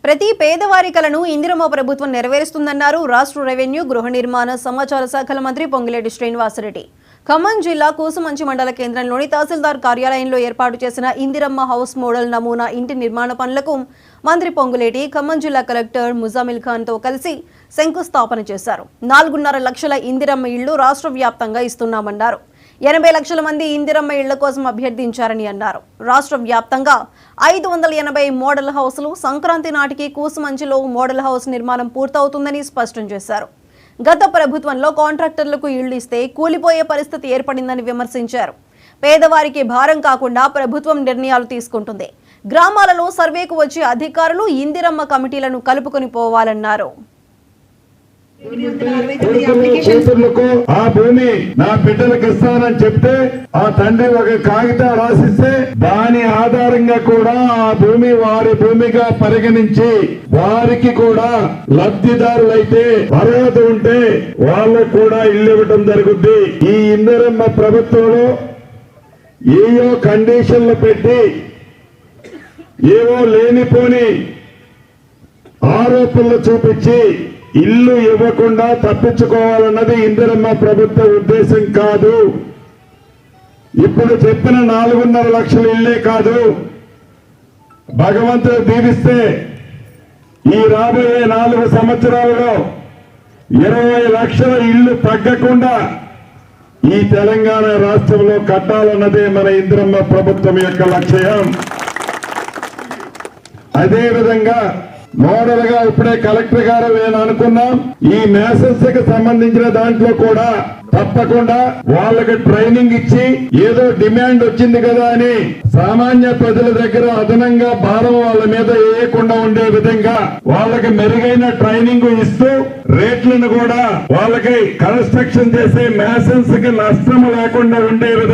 ప్రతి పేదవారి కలను ఇందిరమ్మ ప్రభుత్వం నెరవేరుస్తుందన్నారు రాష్ట్ర రెవెన్యూ గృహ నిర్మాణ సమాచార శాఖల మంత్రి పొంగులేటి శ్రీనివాసరెడ్డి. ఖమ్మం జిల్లా కూసుమంచి మండల కేంద్రంలోని తహసీల్దార్ కార్యాలయంలో ఏర్పాటు చేసిన ఇందిరమ్మ హౌస్ మోడల్ నమూనా ఇంటి నిర్మాణ పనులకు మంత్రి పొంగులేటి ఖమ్మం జిల్లా కలెక్టర్ ముజామిల్ ఖాన్తో కలిసి శంకుస్థాపన చేశారు. 4.5 లక్షల ఇందిరమ్మ ఇళ్లు రాష్ట్ర వ్యాప్తంగా ఇస్తున్నామన్నారు. 80 లక్షల మంది ఇందిరమ్మ ఇళ్ల కోసం అభ్యర్థించారని అన్నారు. రాష్ట్ర వ్యాప్తంగా 580 మోడల్ హౌస్లు సంక్రాంతి నాటికి కూసుమంచిలో మోడల్ హౌస్ నిర్మాణం పూర్తవుతుందని స్పష్టం చేశారు. గత ప్రభుత్వంలో కాంట్రాక్టర్లకు ఇళ్లు ఇస్తే కూలిపోయే పరిస్థితి ఏర్పడిందని విమర్శించారు. పేదవారికి భారం కాకుండా ప్రభుత్వం నిర్ణయాలు తీసుకుంటుంది. గ్రామాలలో సర్వేకు వచ్చే అధికారులు ఇందిరమ్మ కమిటీలను కలుపుకొని పోవాలన్నారు. ఆ భూమి నా బిడ్డలకు ఇస్తానని చెప్తే ఆ తండ్రి ఒక కాగితం రాసిస్తే దాని ఆధారంగా కూడా ఆ భూమి వారి భూమిగా పరిగణించి వారికి కూడా లబ్ధిదారులైతే అర్హత ఉంటే వాళ్ళకు కూడా ఇల్లు ఇవ్వడం జరుగుద్ది. ఈ ఇందిరమ్మ ప్రభుత్వంలో ఏయో కండిషన్లు పెట్టి ఏవో లేనిపోని ఆరోపణలు చూపించి ఇల్లు ఇవ్వకుండా తప్పించుకోవాలన్నది ఇందిరమ్మ ప్రభుత్వ ఉద్దేశం కాదు. ఇప్పుడు చెప్పిన 4.5 లక్షల ఇల్లే కాదు, భగవంతుడు దీవిస్తే ఈ రాబోయే 4 సంవత్సరాలలో 20 లక్షల ఇల్లు తగ్గకుండా ఈ తెలంగాణ రాష్ట్రంలో కట్టాలన్నదే మన ఇందిరమ్మ ప్రభుత్వం యొక్క లక్ష్యం. అదేవిధంగా మోడల్ గా ఇప్పుడే కలెక్టర్ గారు నేను అనుకున్నాం, ఈ మేసన్స్ కి సంబంధించిన దాంట్లో కూడా తప్పకుండా వాళ్ళకి ట్రైనింగ్ ఇచ్చి ఏదో డిమాండ్ వచ్చింది కదా అని సామాన్య ప్రజల దగ్గర అదనంగా భారం వాళ్ళ మీద వేయకుండా ఉండే విధంగా వాళ్ళకి మెరుగైన ట్రైనింగ్ ఇస్తూ రేట్లను కూడా వాళ్ళకి కన్స్ట్రక్షన్ చేసే మేసన్స్ కి నష్టం లేకుండా ఉండే విధంగా